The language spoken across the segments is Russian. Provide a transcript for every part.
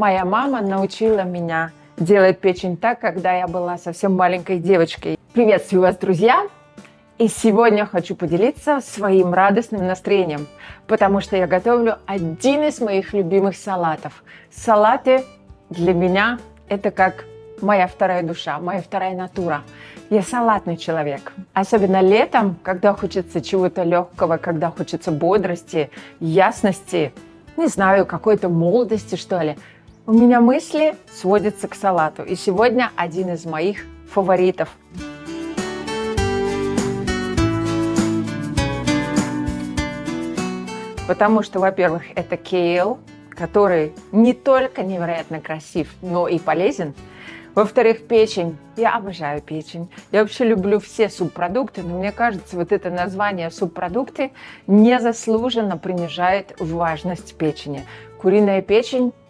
Моя мама научила меня делать печень так, когда я была совсем маленькой девочкой. Приветствую вас, друзья! И сегодня хочу поделиться своим радостным настроением, потому что я готовлю один из моих любимых салатов. Салаты для меня – это как моя вторая душа, моя вторая натура. Я салатный человек. Особенно летом, когда хочется чего-то легкого, когда хочется бодрости, ясности, не знаю, какой-то молодости, что ли. У меня мысли сводятся к салату. И сегодня один из моих фаворитов. Потому что, во-первых, это кейл, который не только невероятно красив, но и полезен. Во-вторых, печень. Я обожаю печень. Я вообще люблю все субпродукты, но мне кажется, вот это название субпродукты незаслуженно принижает важность печени. Куриная печень –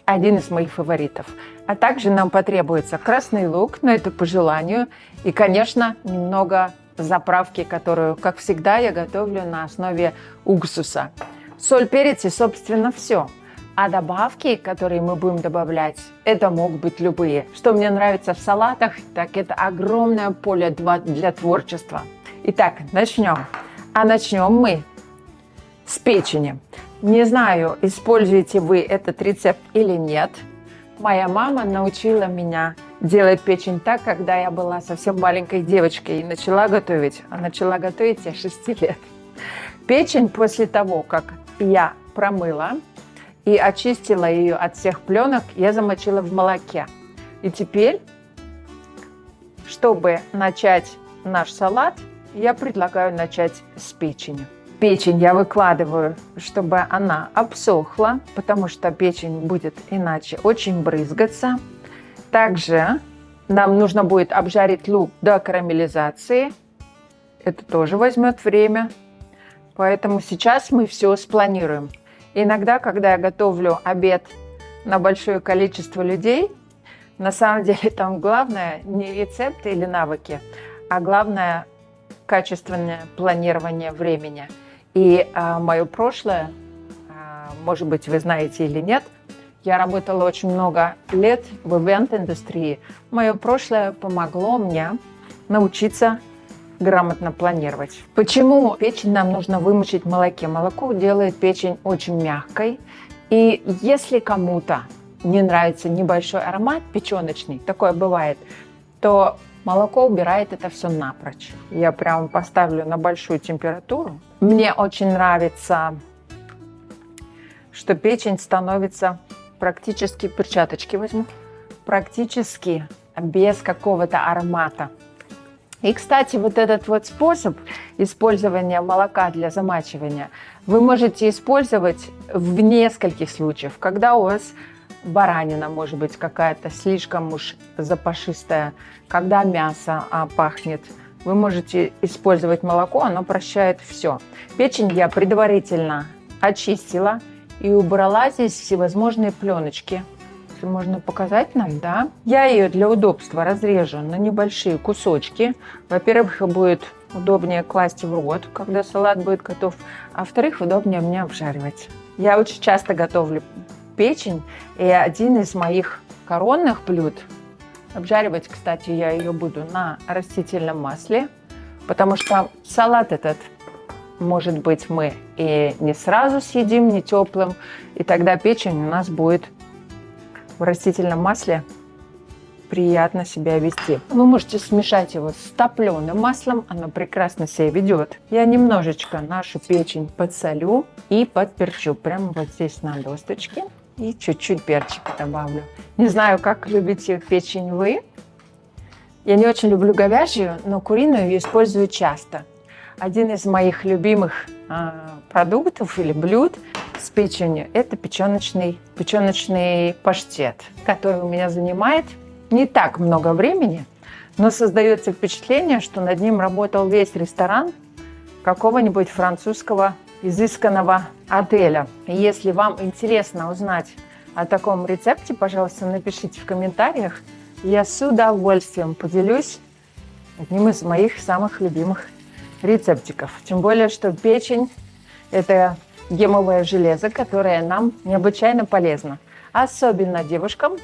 один из моих фаворитов. А также нам потребуется красный лук, но это по желанию. И, конечно, немного заправки, которую, как всегда, я готовлю на основе уксуса. Соль, перец и, собственно, все. А добавки, которые мы будем добавлять, это могут быть любые. Что мне нравится в салатах, так это огромное поле для творчества. Итак, начнем. А начнем мы с печени. Не знаю, используете вы этот рецепт или нет. Моя мама научила меня делать печень так, когда я была совсем маленькой девочкой и начала готовить. А начала готовить я 6 лет. Печень после того, как я промыла и очистила ее от всех пленок, я замочила в молоке. И теперь, чтобы начать наш салат, я предлагаю начать с печени. Печень я выкладываю, чтобы она обсохла, потому что печень будет иначе очень брызгаться. Также нам нужно будет обжарить лук до карамелизации. Это тоже возьмет время. Поэтому сейчас мы все спланируем. Иногда, когда я готовлю обед на большое количество людей, на самом деле там главное не рецепты или навыки, а главное качественное планирование времени. И мое прошлое, может быть, вы знаете или нет, я работала очень много лет в ивент-индустрии. Мое прошлое помогло мне научиться грамотно планировать. Почему печень нам нужно вымочить в молоке? Молоко делает печень очень мягкой. И если кому-то не нравится небольшой аромат печеночный, такое бывает, то молоко убирает это все напрочь. Я прям поставлю на большую температуру. Мне очень нравится, что печень становится практически, перчаточки возьму, практически без какого-то аромата. И, кстати, вот этот вот способ использования молока для замачивания вы можете использовать в нескольких случаях. Когда у вас баранина, может быть, какая-то слишком уж запашистая, когда мясо пахнет, вы можете использовать молоко, оно прощает все. Печень я предварительно очистила и убрала здесь всевозможные пленочки. Если можно показать нам, да. Я ее для удобства разрежу на небольшие кусочки. Во-первых, будет удобнее класть в рот, когда салат будет готов. А во-вторых, удобнее мне обжаривать. Я очень часто готовлю печень, и один из моих коронных блюд, обжаривать, кстати, я ее буду на растительном масле, потому что салат этот, может быть, мы и не сразу съедим, не теплым, и тогда печень у нас будет в растительном масле приятно себя вести. Вы можете смешать его с топленым маслом, оно прекрасно себя ведет. Я немножечко нашу печень подсолю и подперчу, прямо вот здесь на досточке. И чуть-чуть перчика добавлю. Не знаю, как любите печень вы. Я не очень люблю говяжью, но куриную я использую часто. Один из моих любимых продуктов или блюд с печенью – это печеночный паштет, который у меня занимает не так много времени, но создается впечатление, что над ним работал весь ресторан какого-нибудь французского изысканного отеля. Если вам интересно узнать о таком рецепте, пожалуйста, напишите в комментариях. Я с удовольствием поделюсь одним из моих самых любимых рецептиков. Тем более, что печень – это гемовое железо, которое нам необычайно полезно. Особенно девушкам,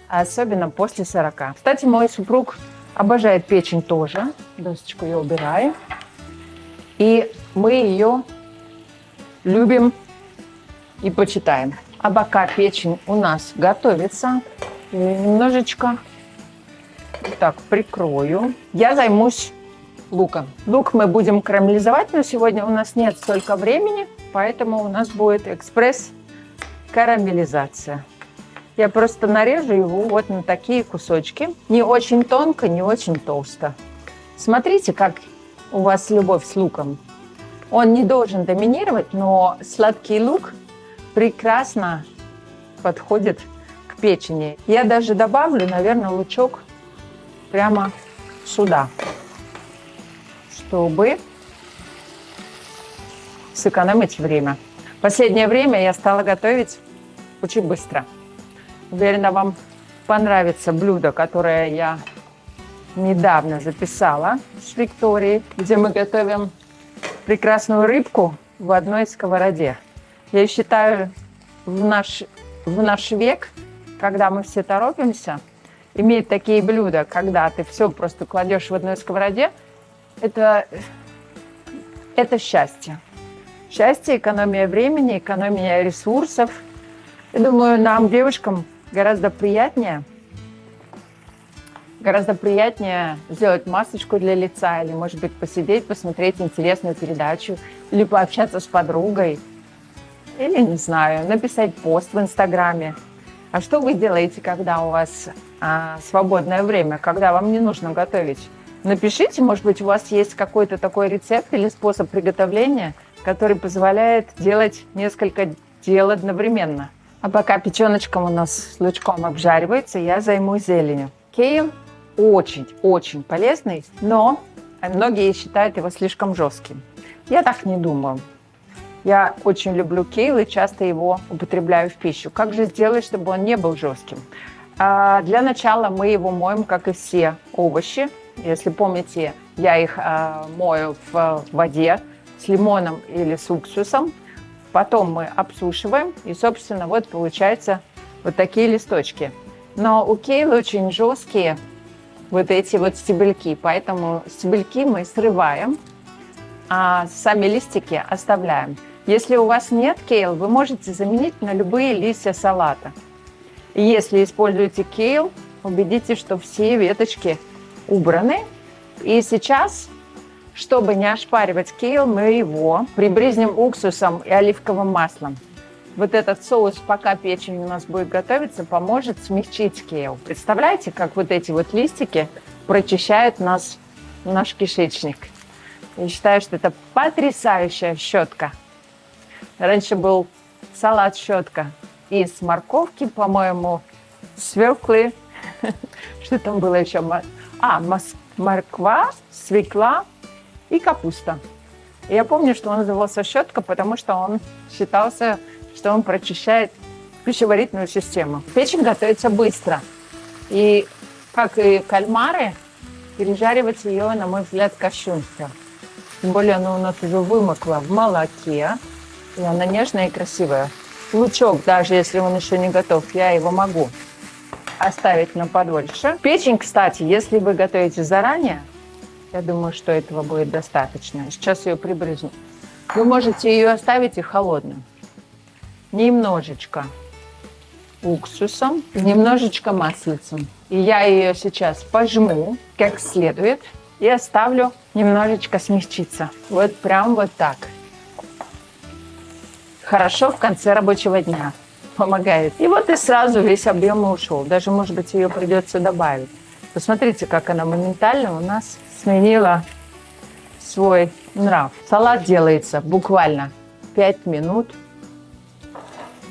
особенно после 40. Кстати, мой супруг обожает печень тоже. Досочку я убираю. И мы ее любим и почитаем. А пока печень у нас готовится, я немножечко так прикрою. Я займусь луком. Лук мы будем карамелизовать, но сегодня у нас нет столько времени, поэтому у нас будет экспресс-карамелизация. Я просто нарежу его вот на такие кусочки. Не очень тонко, не очень толсто. Смотрите, как у вас любовь с луком. Он не должен доминировать, но сладкий лук прекрасно подходит к печени. Я даже добавлю, наверное, лучок прямо сюда, чтобы сэкономить время. В последнее время я стала готовить очень быстро. Уверена, вам понравится блюдо, которое я недавно записала с Викторией, где мы готовим прекрасную рыбку в одной сковороде. Я считаю, в наш век, когда мы все торопимся, иметь такие блюда, когда ты все просто кладешь в одной сковороде, это счастье. Счастье, экономия времени, экономия ресурсов. Я думаю, нам, девушкам, гораздо приятнее сделать масочку для лица или, может быть, посидеть, посмотреть интересную передачу, или пообщаться с подругой, или, не знаю, написать пост в Инстаграме. А что вы делаете, когда у вас свободное время, когда вам не нужно готовить? Напишите, может быть, у вас есть какой-то такой рецепт или способ приготовления, который позволяет делать несколько дел одновременно. А пока печеночка у нас с лучком обжаривается, я займусь зеленью. Кейл очень полезный, но многие считают его слишком жестким. Я так не думаю. Я очень люблю кейл и часто его употребляю в пищу. Как же сделать, чтобы он не был жестким? Для начала мы его моем, как и все овощи. Если помните, я их мою в воде с лимоном или с уксусом. Потом мы обсушиваем, и, собственно, вот получаются вот такие листочки. Но у кейла очень жесткие вот эти вот стебельки, поэтому стебельки мы срываем, а сами листики оставляем. Если у вас нет кейл, вы можете заменить на любые листья салата. И если используете кейл, убедитесь, что все веточки убраны. И сейчас, чтобы не ошпаривать кейл, мы его прибрызнем уксусом и оливковым маслом. Вот этот соус, пока печень у нас будет готовиться, поможет смягчить кейл. Представляете, как вот эти вот листики прочищают наш кишечник. Я считаю, что это потрясающая щетка. Раньше был салат-щетка из морковки, по-моему, свеклы. Что там было еще? Морква, свекла и капуста. И я помню, что он назывался щетка, потому что он считался, что он прочищает пищеварительную систему. Печень готовится быстро. И, как и кальмары, пережаривать ее, на мой взгляд, кощунство. Тем более она у нас уже вымокла в молоке. И она нежная и красивая. Лучок, даже если он еще не готов, я его могу оставить на подольше. Печень, кстати, если вы готовите заранее, я думаю, что этого будет достаточно. Сейчас ее прибрызну. Вы можете ее оставить и холодную. Немножечко уксусом, немножечко маслицем. И я ее сейчас пожму как следует и оставлю немножечко смягчиться. Вот прям вот так. Хорошо в конце рабочего дня. Помогает. И вот и сразу весь объем ушел. Даже, может быть, ее придется добавить. Посмотрите, как она моментально у нас сменила свой нрав. Салат делается буквально 5 минут.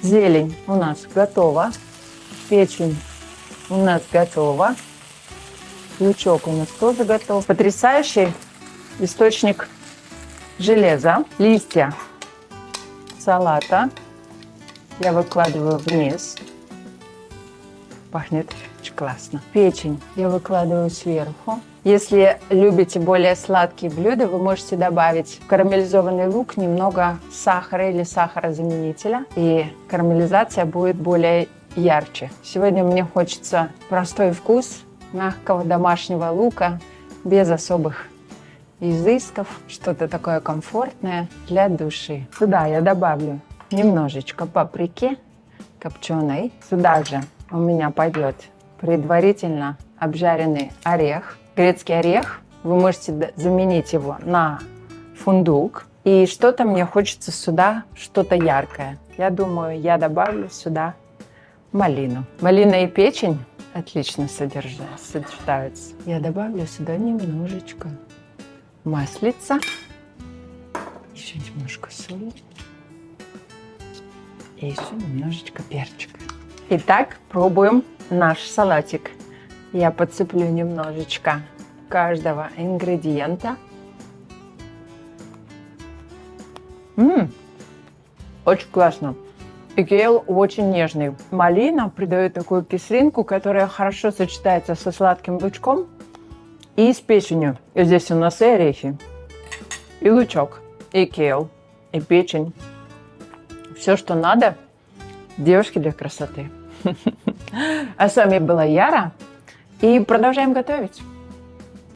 Зелень у нас готова. Печень у нас готова. Лучок у нас тоже готов. Потрясающий источник железа. Листья салата я выкладываю вниз. Пахнет очень классно. Печень я выкладываю сверху. Если любите более сладкие блюда, вы можете добавить в карамелизованный лук немного сахара или сахарозаменителя, и карамелизация будет более ярче. Сегодня мне хочется простой вкус мягкого домашнего лука, без особых изысков, что-то такое комфортное для души. Сюда я добавлю немножечко паприки копченой. Сюда же у меня пойдет предварительно обжаренный орех. Грецкий орех, вы можете заменить его на фундук. И что-то мне хочется сюда, что-то яркое. Я думаю, я добавлю сюда малину. Малина и печень отлично сочетаются. Я добавлю сюда немножечко маслица. Еще немножко соли. И еще немножечко перчика. Итак, пробуем наш салатик. Я подсыплю немножечко каждого ингредиента. Очень классно. И кейл очень нежный. Малина придает такую кислинку, которая хорошо сочетается со сладким лучком и с печенью. И здесь у нас и орехи, и лучок, и кейл, и печень. Все, что надо девушке для красоты. А с вами была Яра. И продолжаем готовить.